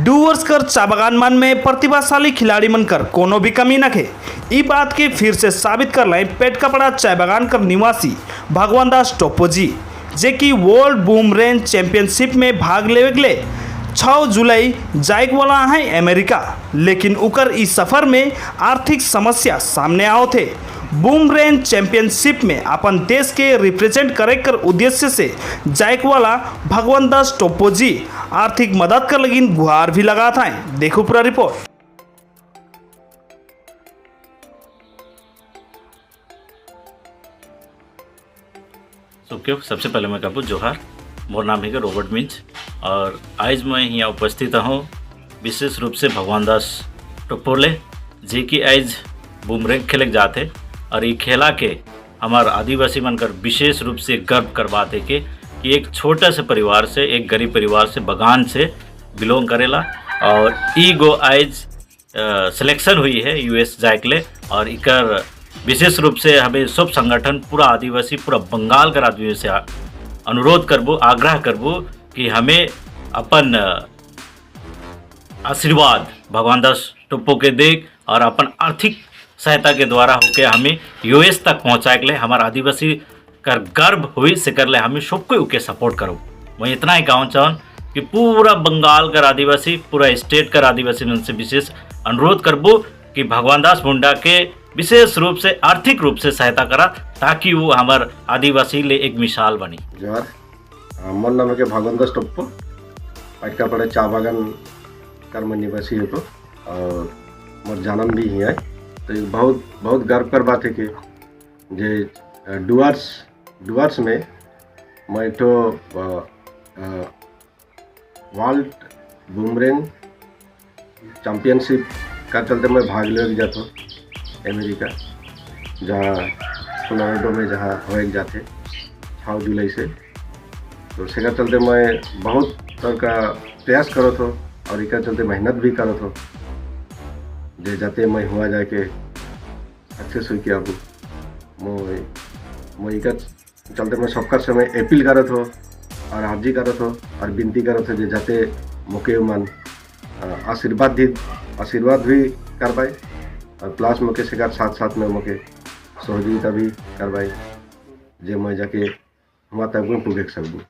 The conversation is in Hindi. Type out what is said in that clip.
डूवर्स कर चा बागान मन में प्रतिभाशाली खिलाड़ी मनकर कोनो भी कमी न खे। ई बात के फिर से साबित कर रहे पेट कपड़ा चाय बागान कर निवासी भगवान दास टोप्पो जी, जे कि वर्ल्ड बूम रेंज चैंपियनशिप में भाग ले 6 जुलाई जाइक वाला है अमेरिका, लेकिन उकर इस सफर में आर्थिक समस्या सामने आओ थे। बूम रेंज चैंपियनशिप में अपन देश के रिप्रेजेंट करे कर उद्देश्य से जाइक वाला भगवान दास टोप्पो जी आर्थिक मदद कर लगी गुहार भी लगा था। देखो पूरा रिपोर्ट। क्यों सबसे पहले मैं कहूँ जोहार, मोर नाम है रॉबर्ट मिंच और आज मैं यहाँ उपस्थित हूँ विशेष रूप से भगवान दास टोप्पो ले, जे कि आज बूमरेंग खेले जाते और ये खेला के हमार आदिवासी मनकर विशेष रूप से गर्व करवाते कि एक छोटा से परिवार से, एक गरीब परिवार से, बगान से बिलोंग करेला और ई गो आज सिलेक्शन हुई है यूएस जाइक ले। और इकर विशेष रूप से हमें सब संगठन पूरा आदिवासी पूरा बंगाल कर आदमी से अनुरोध करबो, आग्रह करबो कि हमें अपन आशीर्वाद भगवान दास टोप्पो के देख और अपन आर्थिक सहायता के द्वारा होके हमें यूएस तक पहुँचाए के लिए हमारे आदिवासी कर गर्व हुई से कर ले हमें सबको उके सपोर्ट करो। मैं इतना ही कहना चाहूँ कि पूरा बंगाल कर आदिवासी, पूरा स्टेट कर आदिवासी उनसे विशेष अनुरोध करबो कि भगवान दास मुंडा के विशेष रूप से आर्थिक रूप से सहायता करा, ताकि वो हमारे आदिवासी ले एक मिसाल बनी। जोहार, मोर नाम है भगवान दास टोप्पो, पाटका पड़े चा बागान कर मैं निवासी हो और मोर जन्म भी ही है। तो बहुत गर्व कर बात है कि जे डुअर्स में मैं तो वर्ल्ड बूमरेंग चैंपियनशिप का चलते मैं भाग ले जाता हूँ अमेरिका, जहाँ कोलोराडो में जहाँ हो जाते 6 जुलाई से। तो इसका चलते मैं बहुत तरह का प्रयास करो तो और इसका चलते मेहनत भी करो तो जे जाते मैं हुआ जाए के अच्छे से किया अब मैं इसका चलते मैं सबका समय अपील करत हो और अर्जी करत हो और विनती करत हो जे जाते मुके मन आशीर्वाद भी कर पाए और प्लस मुके से साथ में मुके सहयोगिता भी करवाए जे मैं जाके वहाँ तक पुगे सकूँ।